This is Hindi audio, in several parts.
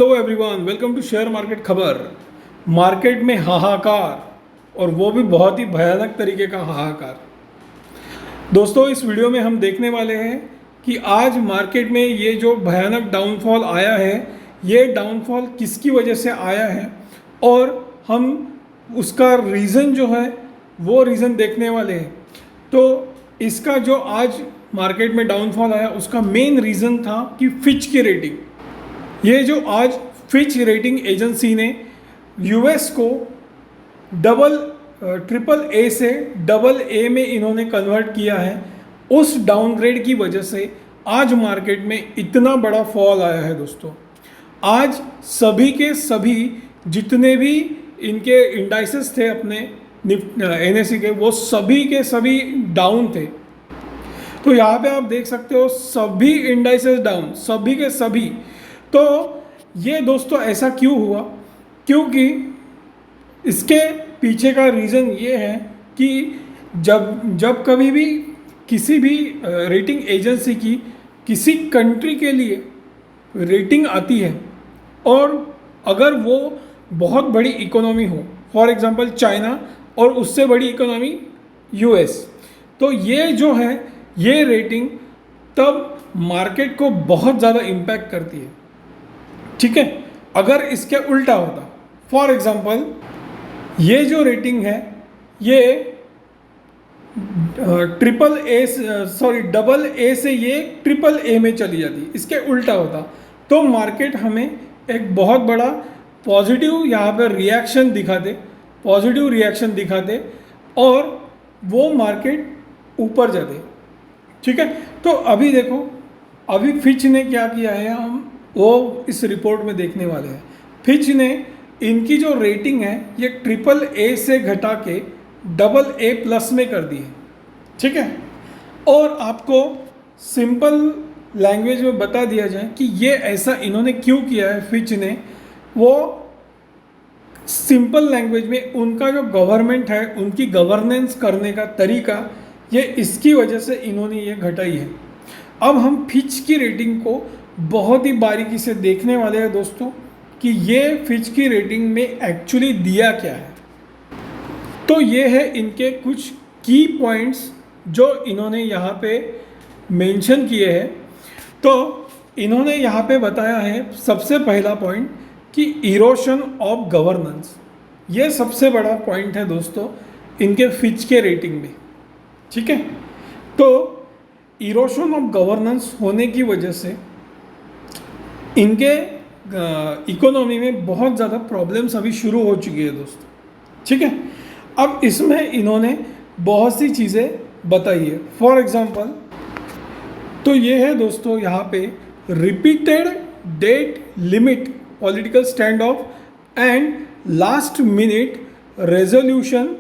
Hello everyone, welcome to share market खबर। मार्केट में हाहाकार, और वो भी बहुत ही भयानक तरीके का हाहाकार। दोस्तों, इस वीडियो में हम देखने वाले हैं कि आज मार्केट में ये जो भयानक डाउनफॉल आया है, ये डाउनफॉल किसकी वजह से आया है और हम उसका रीज़न जो है वो रीज़न देखने वाले हैं। तो इसका जो आज मार्केट में डाउनफॉल आया उसका मेन रीज़न था कि फिच की रेटिंग। ये जो आज फिच रेटिंग एजेंसी ने यूएस को ट्रिपल ए से डबल ए में इन्होंने कन्वर्ट किया है, उस डाउनग्रेड की वजह से आज मार्केट में इतना बड़ा फॉल आया है। दोस्तों, आज सभी के सभी जितने भी इनके इंडाइसेस थे अपने एनएसई के, वो सभी के सभी डाउन थे। तो यहाँ पे आप देख सकते हो सभी इंडाइसेस डाउन, सभी के सभी। तो ये दोस्तों ऐसा क्यों हुआ? क्योंकि इसके पीछे का रीज़न ये है कि जब कभी भी किसी भी रेटिंग एजेंसी की किसी कंट्री के लिए रेटिंग आती है और अगर वो बहुत बड़ी इकोनॉमी हो, फॉर एग्जांपल चाइना, और उससे बड़ी इकोनॉमी यूएस, तो ये जो है ये रेटिंग तब मार्केट को बहुत ज़्यादा इम्पैक्ट करती है। ठीक है, अगर इसके उल्टा होता, फॉर एग्जांपल ये जो रेटिंग है ये डबल ए से ये ट्रिपल ए में चली जाती, इसके उल्टा होता तो मार्केट हमें एक बहुत बड़ा पॉजिटिव यहाँ पर पॉजिटिव रिएक्शन दिखाते और वो मार्केट ऊपर जाते। ठीक है, तो अभी देखो, अभी फिच ने क्या किया है, हम वो इस रिपोर्ट में देखने वाले हैं। फिच ने इनकी जो रेटिंग है ये ट्रिपल ए से घटा के डबल ए प्लस में कर दी है। ठीक है, और आपको सिंपल लैंग्वेज में बता दिया जाए कि ये ऐसा इन्होंने क्यों किया है। फिच ने वो सिंपल लैंग्वेज में उनका जो गवर्नमेंट है, उनकी गवर्नेंस करने का तरीका, ये इसकी वजह से इन्होंने ये घटाई है। अब हम फिच की रेटिंग को बहुत ही बारीकी से देखने वाले हैं दोस्तों कि ये फिच की रेटिंग में एक्चुअली दिया क्या है। तो ये है इनके कुछ की पॉइंट्स जो इन्होंने यहाँ पे मेंशन किए हैं। तो इन्होंने यहाँ पे बताया है सबसे पहला पॉइंट कि इरोशन ऑफ गवर्नेंस, ये सबसे बड़ा पॉइंट है दोस्तों इनके फिच के रेटिंग में। ठीक है, तो इरोशन ऑफ गवर्नेंस होने की वजह से इनके इकोनॉमी में बहुत ज़्यादा प्रॉब्लम्स अभी शुरू हो चुकी है दोस्तों। ठीक है, अब इसमें इन्होंने बहुत सी चीज़ें बताई है। फॉर एग्जांपल, तो ये है दोस्तों यहाँ पे repeated debt limit political stand off and last minute resolution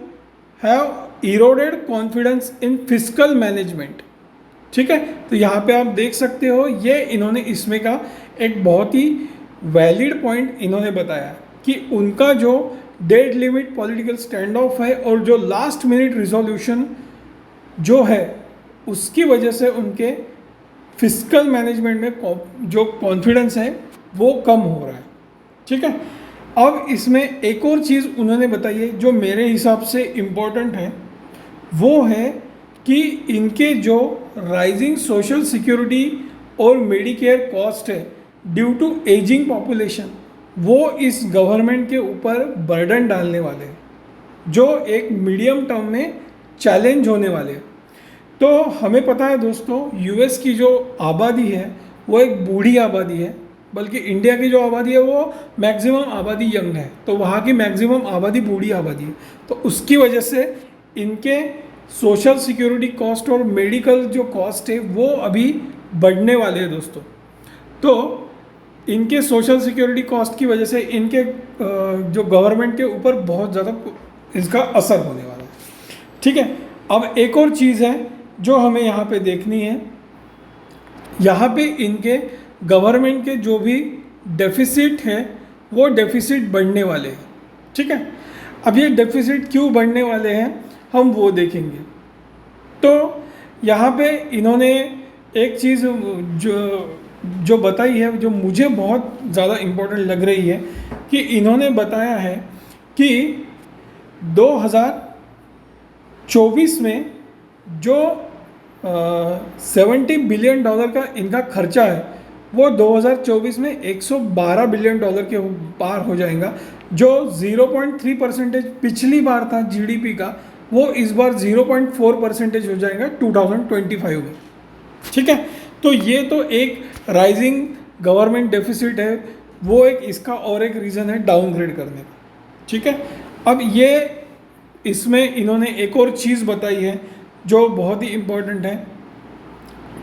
have eroded confidence in fiscal management. ठीक है, तो यहाँ पे आप देख सकते हो ये इन्होंने इसमें का एक बहुत ही वैलिड पॉइंट इन्होंने बताया कि उनका जो debt limit political stand off है और जो लास्ट मिनट रिजोल्यूशन जो है उसकी वजह से उनके फिस्कल मैनेजमेंट में जो कॉन्फिडेंस है वो कम हो रहा है। ठीक है, अब इसमें एक और चीज़ उन्होंने बताई है जो मेरे हिसाब से इम्पोर्टेंट है, वो है कि इनके जो राइजिंग सोशल सिक्योरिटी और मेडिकेयर कॉस्ट है ड्यू टू एजिंग पॉपुलेशन, वो इस गवर्नमेंट के ऊपर बर्डन डालने वाले हैं जो एक मीडियम टर्म में चैलेंज होने वाले हैं। तो हमें पता है दोस्तों यूएस की जो आबादी है वो एक बूढ़ी आबादी है, बल्कि इंडिया की जो आबादी है वो मैक्सिमम आबादी यंग है, तो वहाँ की मैक्सिमम आबादी बूढ़ी आबादी है। तो उसकी वजह से इनके सोशल सिक्योरिटी कॉस्ट और मेडिकल जो कॉस्ट है वो अभी बढ़ने वाले हैं दोस्तों। तो इनके सोशल सिक्योरिटी कॉस्ट की वजह से इनके जो गवर्नमेंट के ऊपर बहुत ज़्यादा इसका असर होने वाला है। ठीक है, अब एक और चीज़ है जो हमें यहाँ पे देखनी है, यहाँ पे इनके गवर्नमेंट के जो भी डेफिसिट है वो डेफिसिट बढ़ने वाले हैं। ठीक है, अब ये डेफिसिट क्यों बढ़ने वाले हैं हम वो देखेंगे। तो यहाँ पे इन्होंने एक चीज़ जो जो बताई है, जो मुझे बहुत ज़्यादा इम्पोर्टेंट लग रही है, कि इन्होंने बताया है कि 2024 में जो 70 बिलियन डॉलर का इनका खर्चा है वो 2024 में 112 बिलियन डॉलर के पार हो जाएगा, जो 0.3% पिछली बार था जीडीपी का, वो इस बार 0.4% हो जाएगा 2025 में। ठीक है, तो ये तो एक राइजिंग गवर्नमेंट डेफिसिट है, वो एक इसका और एक रीज़न है डाउनग्रेड करने का। ठीक है, अब ये इसमें इन्होंने एक और चीज़ बताई है जो बहुत ही इम्पोर्टेंट है,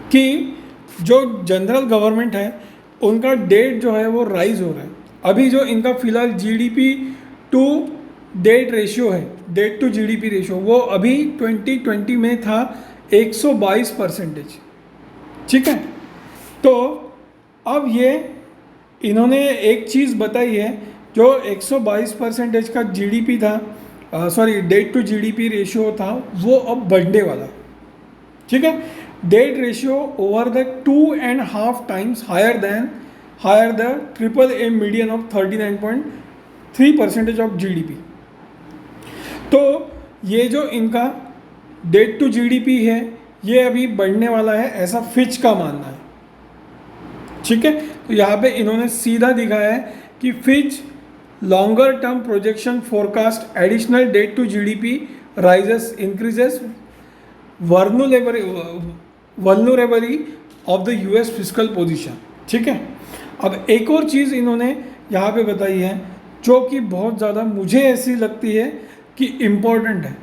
कि जो जनरल गवर्नमेंट है उनका डेट जो है वो राइज हो रहा है। अभी जो इनका फिलहाल जीडीपी टू डेट रेशियो है, डेट टू जीडीपी रेशियो, वो अभी 2020 में था 122%। ठीक है, तो अब ये इन्होंने एक चीज़ बताई है, जो 122% का जीडीपी था, sorry debt to GDP ratio था, वो अब बढ़ने वाला। ठीक है, debt ratio over the 2.5 times higher the AAA median of 39.3% of GDP. तो ये जो इनका डेट टू जीडीपी है ये अभी बढ़ने वाला है, ऐसा फिच का मानना है। ठीक है, तो यहाँ पे इन्होंने सीधा दिखाया है कि Fitch longer term projection forecast additional debt to GDP rises increases vulnerability of the US fiscal position. ठीक है, अब एक और चीज़ इन्होंने यहाँ पे बताई है जो कि बहुत ज़्यादा मुझे ऐसी लगती है कि इम्पोर्टेंट है।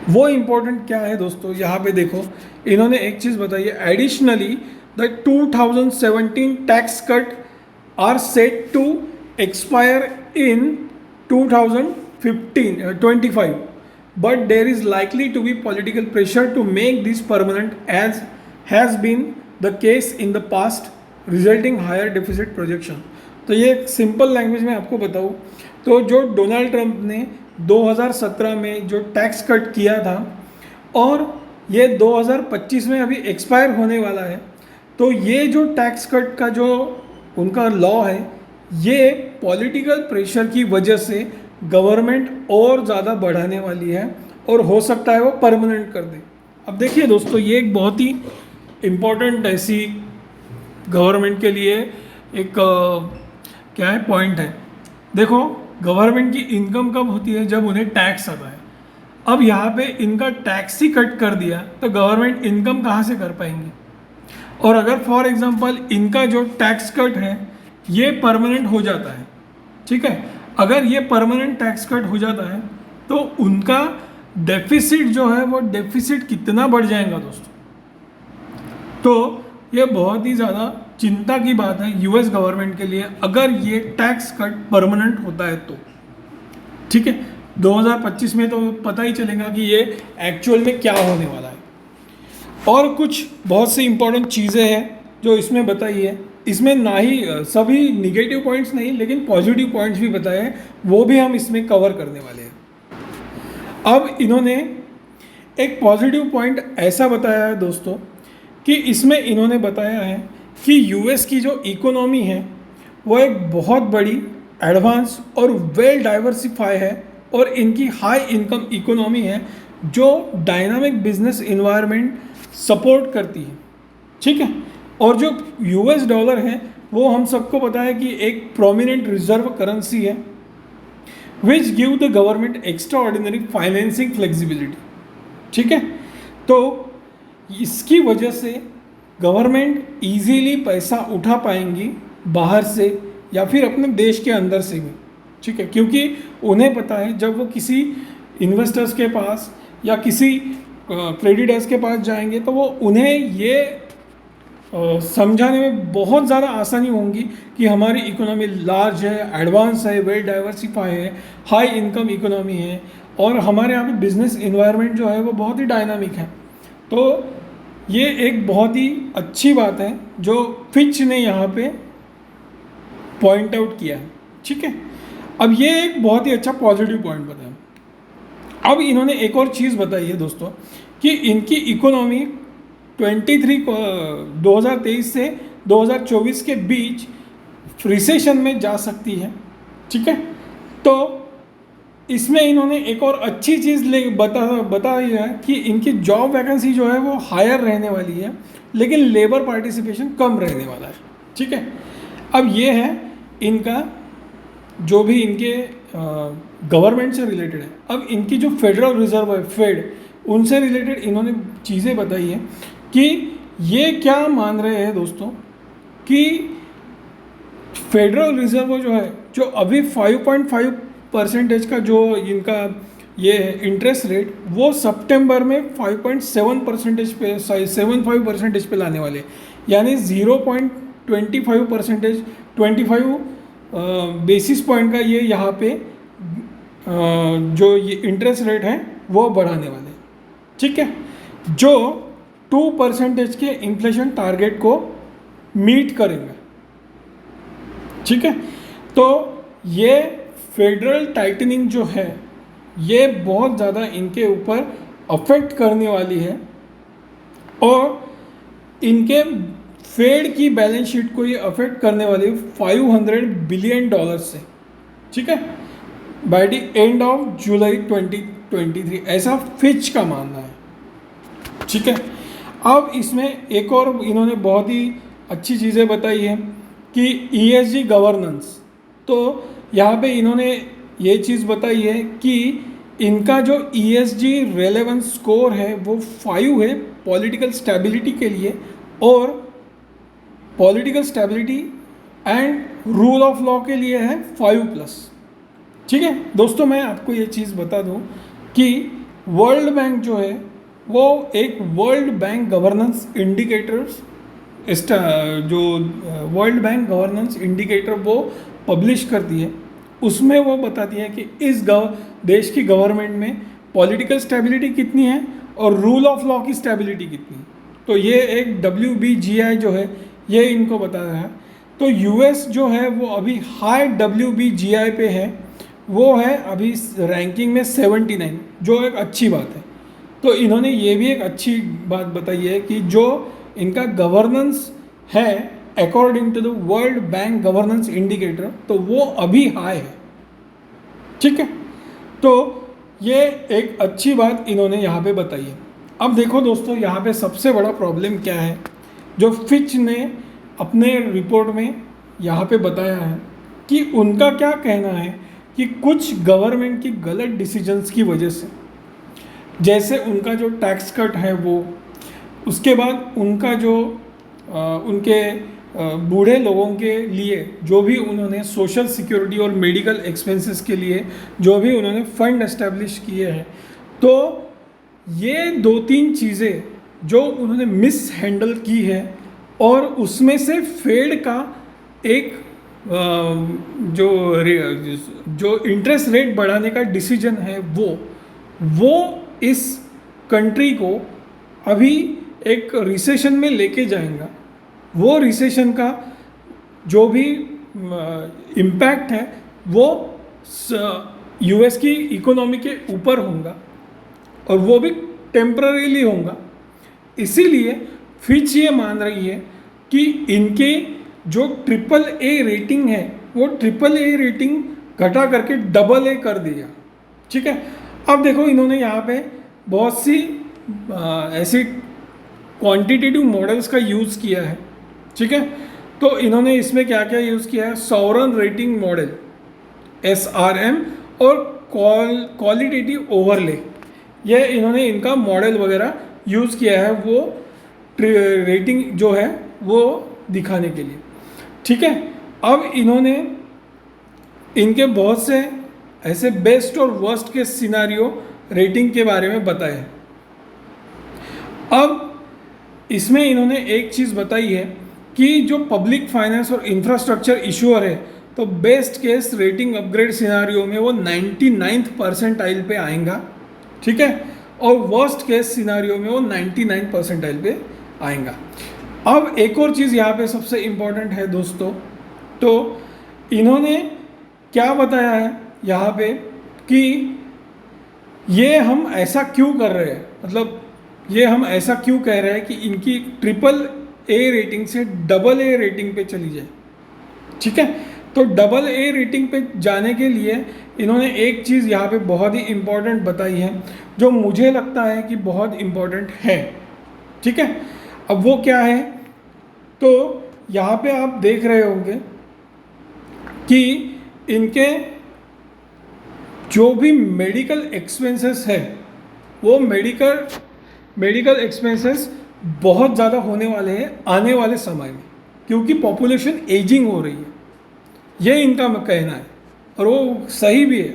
वो इम्पोर्टेंट क्या है दोस्तों, यहाँ पे देखो, इन्होंने एक चीज़ बताई है, additionally the 2017 tax cut are set to expire in 2025, but there is likely to be political pressure to make this permanent, as has been the case in the past, resulting higher deficit projection। तो ये सिंपल लैंग्वेज में आपको बताऊँ तो जो डोनाल्ड ट्रंप ने 2017 में जो टैक्स कट किया था और ये 2025 में अभी एक्सपायर होने वाला है, तो ये जो टैक्स कट का जो उनका लॉ है, ये पॉलिटिकल प्रेशर की वजह से गवर्नमेंट और ज़्यादा बढ़ाने वाली है और हो सकता है वो परमानेंट कर दे। अब देखिए दोस्तों, ये एक बहुत ही इम्पोर्टेंट ऐसी गवर्नमेंट के लिए एक क्या है पॉइंट है। देखो, गवर्नमेंट की इनकम कब होती है, जब उन्हें टैक्स आता है। अब यहाँ पे इनका टैक्स ही कट कर दिया तो गवर्नमेंट इनकम कहाँ से कर पाएंगे। और अगर फॉर एग्जांपल इनका जो टैक्स कट है ये परमानेंट हो जाता है, ठीक है, अगर ये परमानेंट टैक्स कट हो जाता है तो उनका डेफिसिट जो है वो डेफिसिट कितना बढ़ जाएगा दोस्तों। तो ये बहुत ही ज़्यादा चिंता की बात है यूएस गवर्नमेंट के लिए, अगर ये टैक्स कट परमानेंट होता है तो। ठीक है, 2025 में तो पता ही चलेगा कि ये एक्चुअल में क्या होने वाला है। और कुछ बहुत सी इंपॉर्टेंट चीज़ें हैं जो इसमें बताई है। इसमें ना ही सभी निगेटिव पॉइंट्स नहीं, लेकिन पॉजिटिव पॉइंट्स भी बताए हैं, वो भी हम इसमें कवर करने वाले हैं। अब इन्होंने एक पॉजिटिव पॉइंट ऐसा बताया है दोस्तों कि इसमें इन्होंने बताया है कि यूएस की जो इकोनॉमी है वो एक बहुत बड़ी एडवांस और वेल डाइवर्सिफाई है और इनकी हाई इनकम इकोनॉमी है जो डायनामिक बिजनेस इन्वायरमेंट सपोर्ट करती है। ठीक है, और जो यूएस डॉलर है वो हम सबको पता है कि एक प्रोमिनेंट रिजर्व करेंसी है which give the government extra ordinary financing flexibility. ठीक है, तो इसकी वजह से गवर्नमेंट इजीली पैसा उठा पाएंगी बाहर से या फिर अपने देश के अंदर से भी। ठीक है, क्योंकि उन्हें पता है जब वो किसी इन्वेस्टर्स के पास या किसी क्रेडिटर्स के पास जाएंगे तो वो उन्हें ये समझाने में बहुत ज़्यादा आसानी होंगी कि हमारी इकोनॉमी लार्ज है, एडवांस है, वेल डाइवर्सिफाई है, हाई इनकम इकोनॉमी है और हमारे यहाँ पे बिजनेस इन्वायरमेंट जो है वो बहुत ही डायनामिक है। तो ये एक बहुत ही अच्छी बात है जो फिच ने यहाँ पे पॉइंट आउट किया है। ठीक है, अब ये एक बहुत ही अच्छा पॉजिटिव पॉइंट बताया। अब इन्होंने एक और चीज़ बताई है दोस्तों कि इनकी इकोनॉमी 2023 से 2024 के बीच रिसेशन में जा सकती है। ठीक है, तो इसमें इन्होंने एक और अच्छी चीज़ बताई है कि इनकी जॉब वैकेंसी जो है वो हायर रहने वाली है, लेकिन लेबर पार्टिसिपेशन कम रहने वाला है। ठीक है, अब ये है इनका जो भी इनके गवर्नमेंट से रिलेटेड है। अब इनकी जो फेडरल रिजर्व है, फेड, उनसे रिलेटेड इन्होंने चीज़ें बताई है कि ये क्या मान रहे हैं दोस्तों कि फेडरल रिजर्व जो है, जो अभी 5.5% का जो इनका ये है इंटरेस्ट रेट, वो सितंबर में 5.7% पे 75% पे लाने वाले, यानी 0.25% 25 बेसिस पॉइंट का ये यहाँ पे जो ये इंटरेस्ट रेट है वो बढ़ाने वाले। ठीक है, जो 2% के इन्फ्लेशन टारगेट को मीट करेंगे। ठीक है, तो ये फेडरल टाइटनिंग जो है ये बहुत ज़्यादा इनके ऊपर अफेक्ट करने वाली है और इनके फेड की बैलेंस शीट को ये अफेक्ट करने वाली है $500 बिलियन से। ठीक है, by the end of July 2023, ऐसा फिच का मानना है। ठीक है, अब इसमें एक और इन्होंने बहुत ही अच्छी चीज़ें बताई है कि ESG गवर्नेंस। तो यहाँ पे इन्होंने ये चीज़ बताई है कि इनका जो ESG रेलेवेंस स्कोर है वो 5 है पॉलिटिकल स्टेबिलिटी के लिए, और political stability and rule of law के लिए है 5+। ठीक है दोस्तों, मैं आपको ये चीज़ बता दूं कि वर्ल्ड बैंक जो है वो एक वर्ल्ड बैंक गवर्नेंस इंडिकेटर्स, जो वर्ल्ड बैंक गवर्नेंस इंडिकेटर वो पब्लिश करती है, उसमें वो बताती है कि इस देश की गवर्नमेंट में पॉलिटिकल स्टेबिलिटी कितनी है और रूल ऑफ लॉ की स्टेबिलिटी कितनी है। तो ये एक WBGI जो है ये इनको बता रहा है। तो US जो है वो अभी हाई WBGI पे है, वो है अभी रैंकिंग में 79, जो एक अच्छी बात है। तो इन्होंने ये भी एक अच्छी बात बताई है कि जो इनका गवर्नेंस है according to the World Bank governance indicator, तो वो अभी हाई है। ठीक है, तो ये एक अच्छी बात इन्होंने यहाँ पे बताई है। अब देखो दोस्तों, यहाँ पे सबसे बड़ा प्रॉब्लम क्या है जो फिच ने अपने रिपोर्ट में यहाँ पे बताया है कि उनका क्या कहना है कि कुछ गवर्नमेंट की गलत डिसीजंस की वजह से, जैसे उनका जो टैक्स कट है वो, उसके बाद उनका जो उनके बूढ़े लोगों के लिए जो भी उन्होंने सोशल सिक्योरिटी और मेडिकल एक्सपेंसेस के लिए जो भी उन्होंने फंड एस्टेब्लिश किए हैं, तो ये 2-3 चीज़ें जो उन्होंने मिस हैंडल की है, और उसमें से फेड का एक जो इंटरेस्ट रेट बढ़ाने का डिसीजन है वो इस कंट्री को अभी एक रिसेशन में लेके जाएगा। वो रिसेशन का जो भी इम्पैक्ट है वो US की इकोनॉमी के ऊपर होगा और वो भी टेम्पररीली होगा। इसीलिए फिच ये मान रही है कि इनके जो AAA रेटिंग है वो AAA रेटिंग घटा करके AA कर दिया। ठीक है, अब देखो इन्होंने यहाँ पे बहुत सी ऐसी क्वांटिटेटिव मॉडल्स का यूज़ किया है। ठीक है, तो इन्होंने इसमें क्या क्या यूज़ किया है, सॉवरन रेटिंग मॉडल SRM और क्वालिटेटिव ओवरले, ये इन्होंने इनका मॉडल वगैरह यूज़ किया है वो रेटिंग जो है वो दिखाने के लिए। ठीक है, अब इन्होंने इनके बहुत से ऐसे बेस्ट और वर्स्ट के सिनारियो रेटिंग के बारे में बताए। अब इसमें इन्होंने एक चीज़ बताई है कि जो पब्लिक फाइनेंस और इंफ्रास्ट्रक्चर इशूअर है, तो best case rating upgrade scenario में वो 99th परसेंटाइल पे आएगा। ठीक है, और वर्स्ट केस सिनारियो में वो 99 परसेंटाइल पे आएगा। अब एक और चीज़ यहाँ पे सबसे इम्पॉर्टेंट है दोस्तों, तो इन्होंने क्या बताया है यहाँ पे कि ये हम ऐसा क्यों कर रहे हैं, मतलब ये हम ऐसा क्यों कह रहे हैं कि इनकी ट्रिपल ए रेटिंग से डबल ए रेटिंग पे चली जाए, ठीक है। तो डबल ए रेटिंग पे जाने के लिए इन्होंने एक चीज़ यहाँ पे बहुत ही इम्पोर्टेंट बताई है, जो मुझे लगता है कि बहुत इम्पोर्टेंट है, ठीक है। अब वो क्या है, तो यहाँ पे आप देख रहे होंगे कि इनके जो भी मेडिकल एक्सपेंसेस है वो मेडिकल एक्सपेंसेस बहुत ज़्यादा होने वाले हैं आने वाले समय में, क्योंकि पॉपुलेशन एजिंग हो रही है, ये इनका कहना है और वो सही भी है।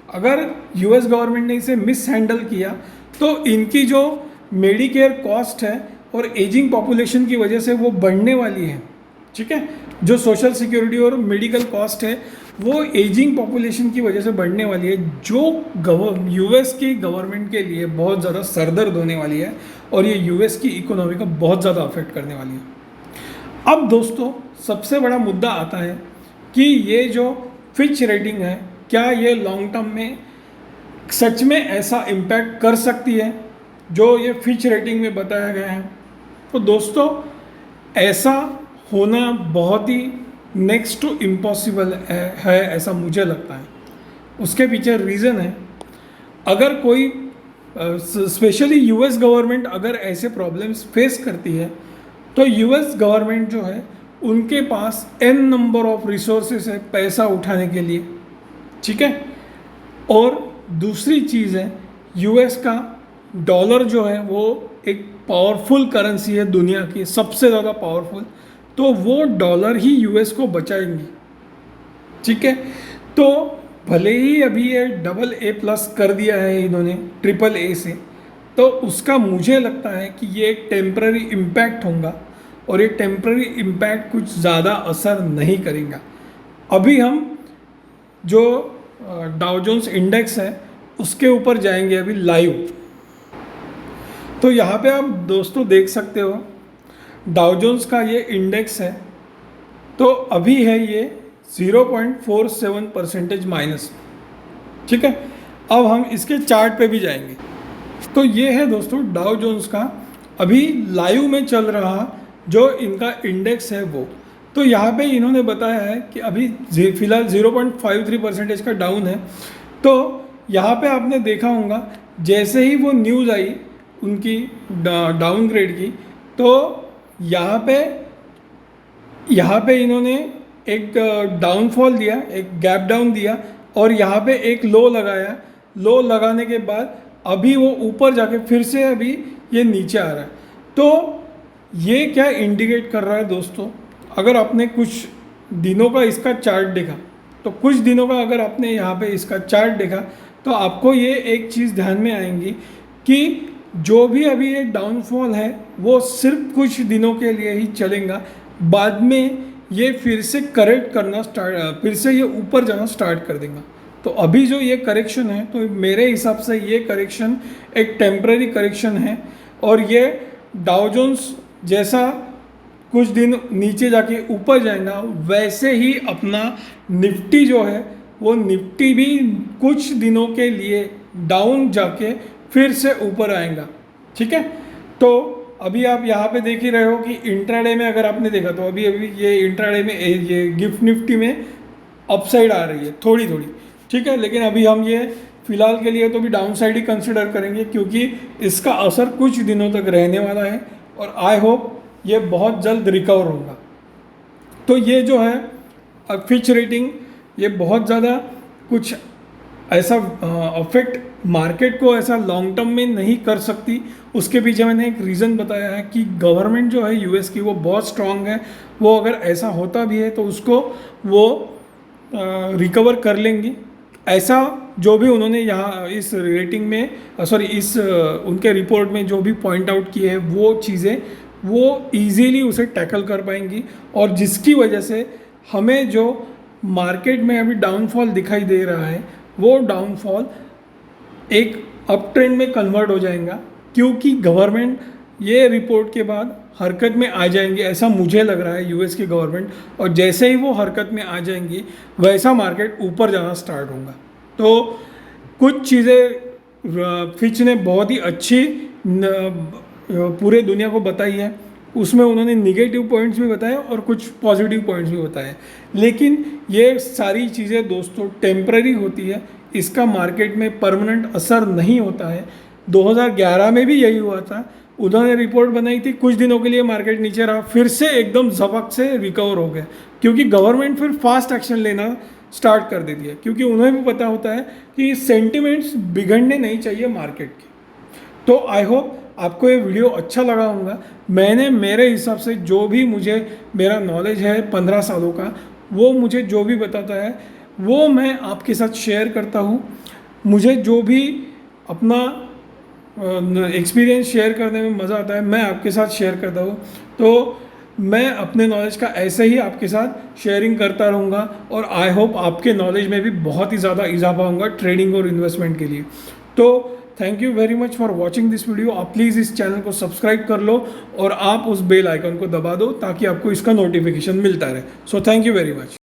अगर यूएस गवर्नमेंट ने इसे मिस हैंडल किया तो इनकी जो मेडिकेयर कॉस्ट है और एजिंग पॉपुलेशन की वजह से वो बढ़ने वाली है, ठीक है। जो सोशल सिक्योरिटी और मेडिकल कॉस्ट है वो एजिंग पॉपुलेशन की वजह से बढ़ने वाली है, जो यूएस की गवर्नमेंट के लिए बहुत ज़्यादा सरदर्द होने वाली है और ये यूएस की इकोनॉमी को बहुत ज़्यादा अफेक्ट करने वाली है। अब दोस्तों सबसे बड़ा मुद्दा आता है कि ये जो फिच रेटिंग है, क्या ये लॉन्ग टर्म में सच में ऐसा इम्पैक्ट कर सकती है जो ये फिच रेटिंग में बताया गया है। तो दोस्तों ऐसा होना बहुत ही नेक्स्ट टू इम्पॉसिबल है ऐसा मुझे लगता है। उसके पीछे रीज़न है, अगर कोई स्पेशली यूएस गवर्नमेंट अगर ऐसे प्रॉब्लम्स फेस करती है तो यूएस गवर्नमेंट जो है उनके पास n नंबर ऑफ रिसोर्सेस है पैसा उठाने के लिए, ठीक है। और दूसरी चीज़ है यूएस का डॉलर जो है वो एक पावरफुल करेंसी है, दुनिया की सबसे ज़्यादा पावरफुल, तो वो डॉलर ही यूएस को बचाएंगी, ठीक है। तो भले ही अभी ये डबल ए प्लस कर दिया है इन्होंने ट्रिपल ए से, तो उसका मुझे लगता है कि ये एक टेम्पररी इम्पैक्ट होगा और ये टेम्पररी इम्पैक्ट कुछ ज़्यादा असर नहीं करेगा। अभी हम जो डाउ जोन्स इंडेक्स है उसके ऊपर जाएंगे अभी लाइव। तो यहाँ पे आप दोस्तों देख सकते हो डाउ जोन्स का ये इंडेक्स है, तो अभी है ये 0.47% माइनस, ठीक है। अब हम इसके चार्ट पे भी जाएंगे। तो ये है दोस्तों डाउ जोन्स का अभी लाइव में चल रहा जो इनका इंडेक्स है वो। तो यहाँ पे इन्होंने बताया है कि अभी फिलहाल 0.53% का डाउन है। तो यहाँ पे आपने देखा होगा जैसे ही वो न्यूज़ आई उनकी डाउनग्रेड की, तो यहाँ पे इन्होंने एक डाउनफॉल दिया, एक गैप डाउन दिया और यहाँ पे एक लो लगाया। लो लगाने के बाद अभी वो ऊपर जाके फिर से अभी ये नीचे आ रहा है। तो ये क्या इंडिकेट कर रहा है दोस्तों, अगर आपने कुछ दिनों का इसका चार्ट देखा, तो कुछ दिनों का अगर आपने यहाँ पे इसका चार्ट देखा तो आपको ये एक चीज़ ध्यान में आएंगी कि जो भी अभी ये डाउनफॉल है वो सिर्फ कुछ दिनों के लिए ही चलेगा, बाद में ये फिर से करेक्ट करना फिर से ये ऊपर जाना स्टार्ट कर देगा। तो अभी जो ये करेक्शन है तो मेरे हिसाब से ये करेक्शन एक टेम्पररी करेक्शन है और ये डाउ जोन्स जैसा कुछ दिन नीचे जाके ऊपर जाएगा वैसे ही अपना निफ्टी जो है वो निफ्टी भी कुछ दिनों के लिए डाउन जाके फिर से ऊपर आएगा, ठीक है। तो अभी आप यहाँ पे देख ही रहे हो कि इंट्राडे में अगर आपने देखा तो अभी ये इंट्राडे में ये गिफ्ट निफ्टी में अपसाइड आ रही है थोड़ी थोड़ी, ठीक है। लेकिन अभी हम ये फिलहाल के लिए तो भी डाउन साइड ही कंसिडर करेंगे क्योंकि इसका असर कुछ दिनों तक रहने वाला है और आई होप ये बहुत जल्द रिकवर होगा। तो ये जो है फिच रेटिंग ये बहुत ज़्यादा कुछ ऐसा अफेक्ट मार्केट को ऐसा लॉन्ग टर्म में नहीं कर सकती। उसके पीछे मैंने एक रीज़न बताया है कि गवर्नमेंट जो है यूएस की वो बहुत स्ट्रांग है, वो अगर ऐसा होता भी है तो उसको वो रिकवर कर लेंगी। ऐसा जो भी उन्होंने यहाँ इस रेटिंग में इस उनके रिपोर्ट में जो भी पॉइंट आउट किए हैं वो चीज़ें वो इजीली उसे टैकल कर पाएंगी और जिसकी वजह से हमें जो मार्केट में अभी डाउनफॉल दिखाई दे रहा है वो डाउनफॉल एक अप ट्रेंड में कन्वर्ट हो जाएगा, क्योंकि गवर्नमेंट ये रिपोर्ट के बाद हरकत में आ जाएंगी, ऐसा मुझे लग रहा है यूएस की गवर्नमेंट। और जैसे ही वो हरकत में आ जाएंगी वैसा मार्केट ऊपर जाना स्टार्ट होगा। तो कुछ चीज़ें फिच ने बहुत ही अच्छी पूरे दुनिया को बताई है, उसमें उन्होंने निगेटिव पॉइंट्स भी बताए और कुछ पॉजिटिव पॉइंट्स भी बताए। लेकिन ये सारी चीज़ें दोस्तों टेम्पररी होती है, इसका मार्केट में परमानेंट असर नहीं होता है। 2011 में भी यही हुआ था, उन्होंने रिपोर्ट बनाई थी, कुछ दिनों के लिए मार्केट नीचे रहा, फिर से एकदम झपक से रिकवर हो गया, क्योंकि गवर्नमेंट फिर फास्ट एक्शन लेना स्टार्ट कर देती है, क्योंकि उन्हें भी पता होता है कि सेंटिमेंट्स बिगड़ने नहीं चाहिए मार्केट के। तो आई होप आपको ये वीडियो अच्छा लगा होगा। मैंने मेरे हिसाब से जो भी मुझे मेरा नॉलेज है 15 सालों का, वो मुझे जो भी बताता है वो मैं आपके साथ शेयर करता हूँ। मुझे जो भी अपना एक्सपीरियंस शेयर करने में मज़ा आता है मैं आपके साथ शेयर करता हूँ। तो मैं अपने नॉलेज का ऐसे ही आपके साथ शेयरिंग करता रहूँगा और आई होप आपके नॉलेज में भी बहुत ही ज़्यादा इजाफा होगा ट्रेडिंग और इन्वेस्टमेंट के लिए। तो thank you very much for watching this video. आप प्लीज़ इस चैनल को सब्सक्राइब कर लो और आप उस बेल आइकन को दबा दो ताकि आपको इसका नोटिफिकेशन मिलता रहे। So thank you very much.